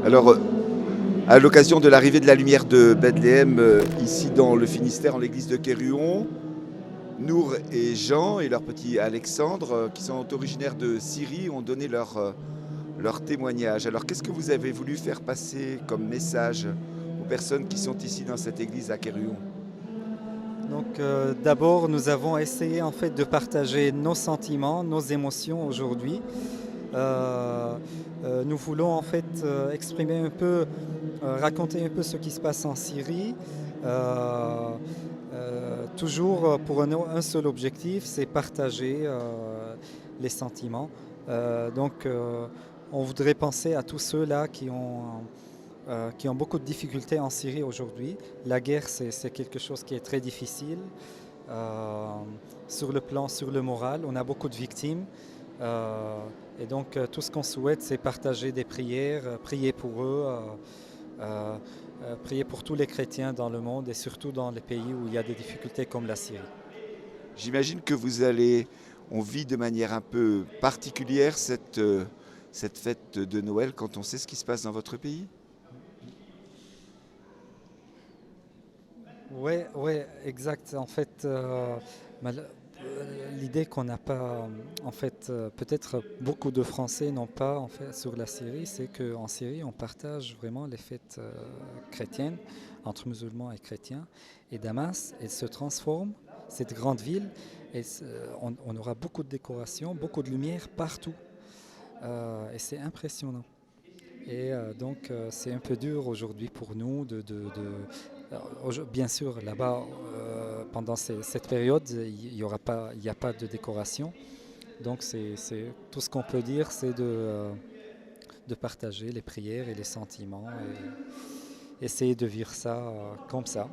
Alors, à l'occasion de l'arrivée de la lumière de Bethléem, ici dans le Finistère, en l'église de Quéruon, Nour et Jean et leur petit Alexandre, qui sont originaires de Syrie, ont donné leur témoignage. Alors, qu'est-ce que vous avez voulu faire passer comme message aux personnes qui sont ici dans cette église à Quéruon? Donc d'abord, nous avons essayé en fait de partager nos sentiments, nos émotions aujourd'hui. Euh, Nous voulons en fait exprimer un peu, raconter un peu ce qui se passe en Syrie. Euh, Toujours pour un seul objectif, c'est partager les sentiments. On voudrait penser à tous ceux-là qui ont beaucoup de difficultés en Syrie aujourd'hui. La guerre, c'est quelque chose qui est très difficile euh, sur le plan, sur le moral. On a beaucoup de victimes. Euh, tout ce qu'on souhaite, c'est partager des prières, prier pour eux, euh, prier pour tous les chrétiens dans le monde et surtout dans les pays où il y a des difficultés comme la Syrie. J'imagine que on vit de manière un peu particulière cette fête de Noël quand on sait ce qui se passe dans votre pays. Ouais, ouais, exact. En fait, l'idée qu'on n'a pas, en fait, peut-être beaucoup de Français n'ont pas en fait sur la Syrie, c'est qu'en Syrie, on partage vraiment les fêtes chrétiennes entre musulmans et chrétiens. Et Damas, elle se transforme, cette grande ville, on aura beaucoup de décorations, beaucoup de lumière partout. Et c'est impressionnant. C'est un peu dur aujourd'hui pour nous bien sûr, là-bas, pendant cette période, il n'y a pas de décoration. Tout ce qu'on peut dire, c'est de partager les prières et les sentiments et essayer de vivre ça comme ça.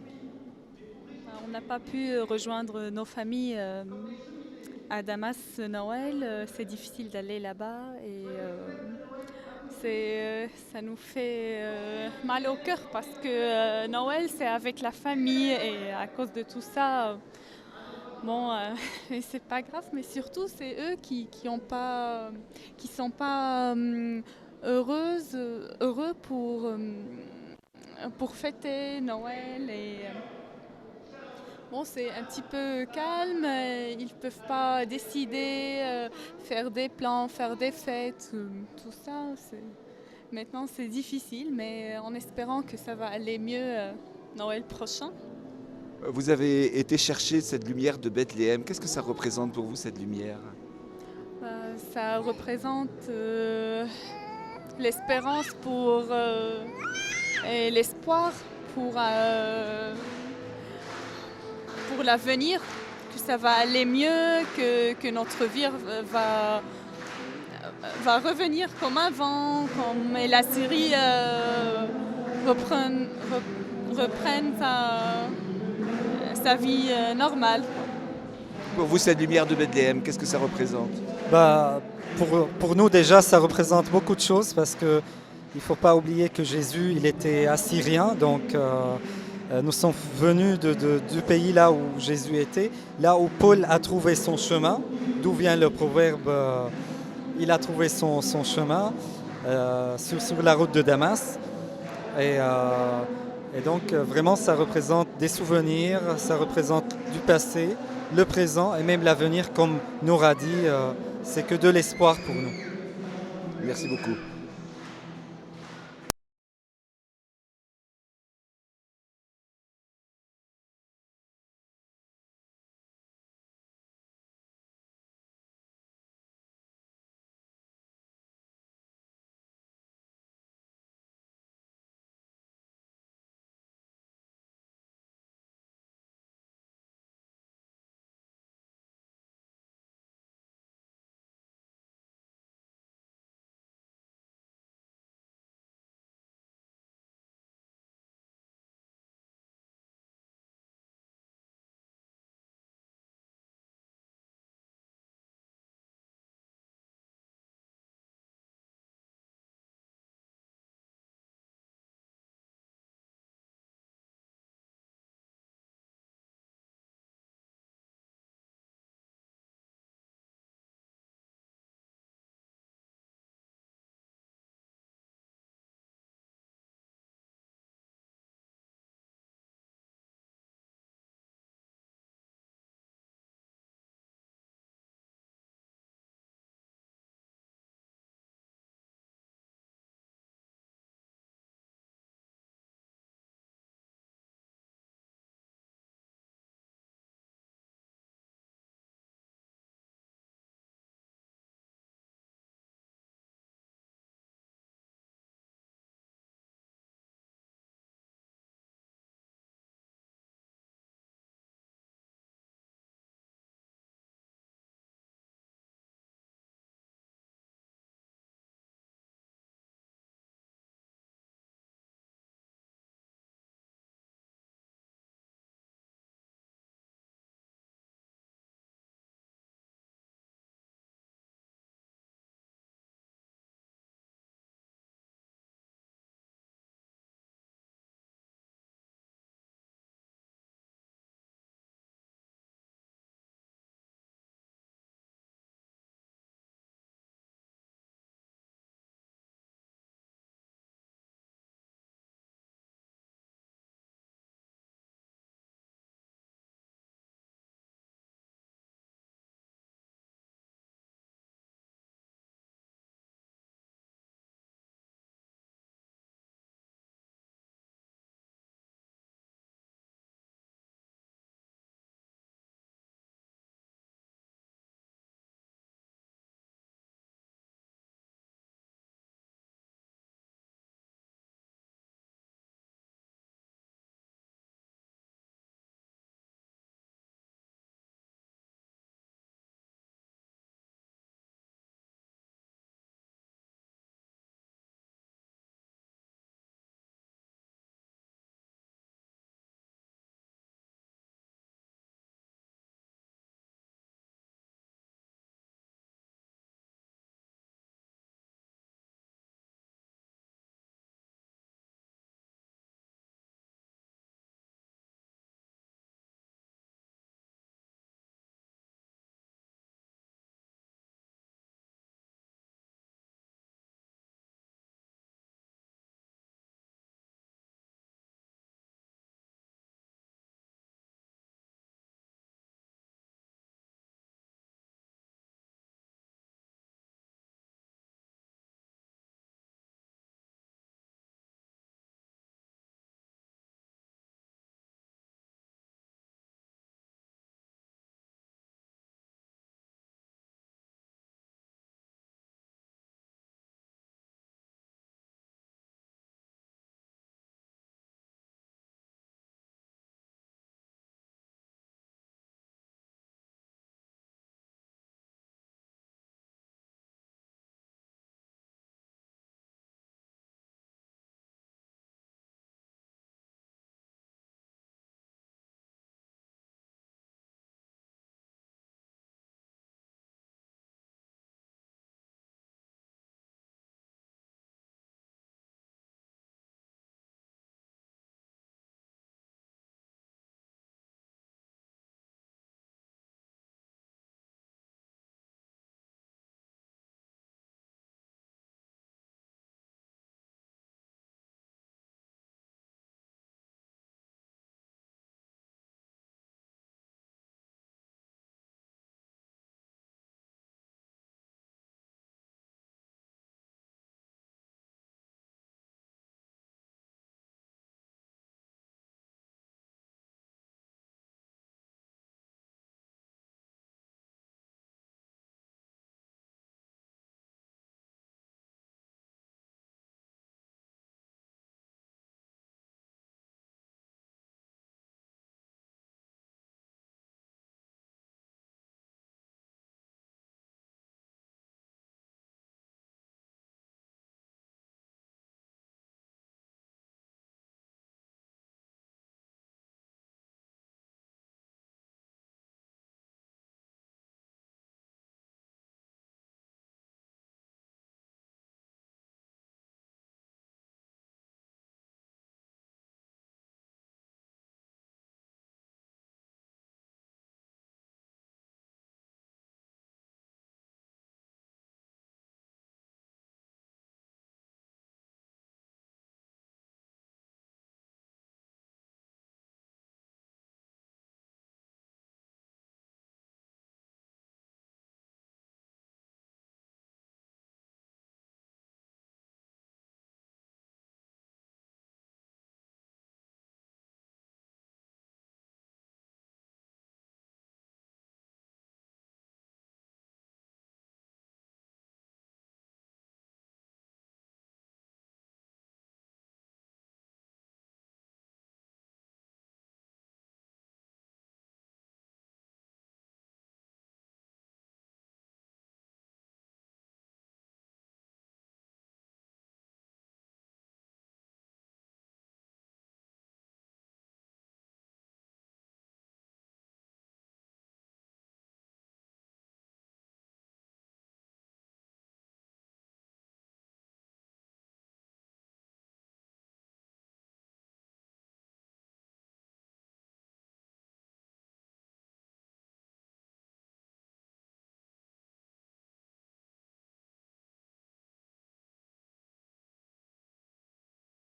On n'a pas pu rejoindre nos familles à Damas ce Noël. C'est difficile d'aller là-bas et ça nous fait mal au cœur parce que Noël c'est avec la famille et à cause de tout ça, bon, c'est pas grave, mais surtout c'est eux qui sont pas heureux pour fêter Noël et bon, c'est un petit peu calme, ils ne peuvent pas décider, faire des plans, faire des fêtes, tout ça. Maintenant, c'est difficile, mais en espérant que ça va aller mieux Noël prochain. Vous avez été chercher cette lumière de Bethléem. Qu'est-ce que ça représente pour vous, cette lumière? Ça représente l'espérance et l'espoir pour l'avenir, que ça va aller mieux, que notre vie va revenir comme avant, comme la Syrie reprenne sa vie normale. Pour vous, cette lumière de Bethléem, qu'est-ce que ça représente? Bah, pour nous déjà, ça représente beaucoup de choses parce que il ne faut pas oublier que Jésus, il était assyrien, nous sommes venus du pays là où Jésus était, là où Paul a trouvé son chemin, d'où vient le proverbe il a trouvé son chemin sur la route de Damas. Vraiment, ça représente des souvenirs, ça représente du passé, le présent et même l'avenir, comme Nour a dit, c'est que de l'espoir pour nous. Merci beaucoup.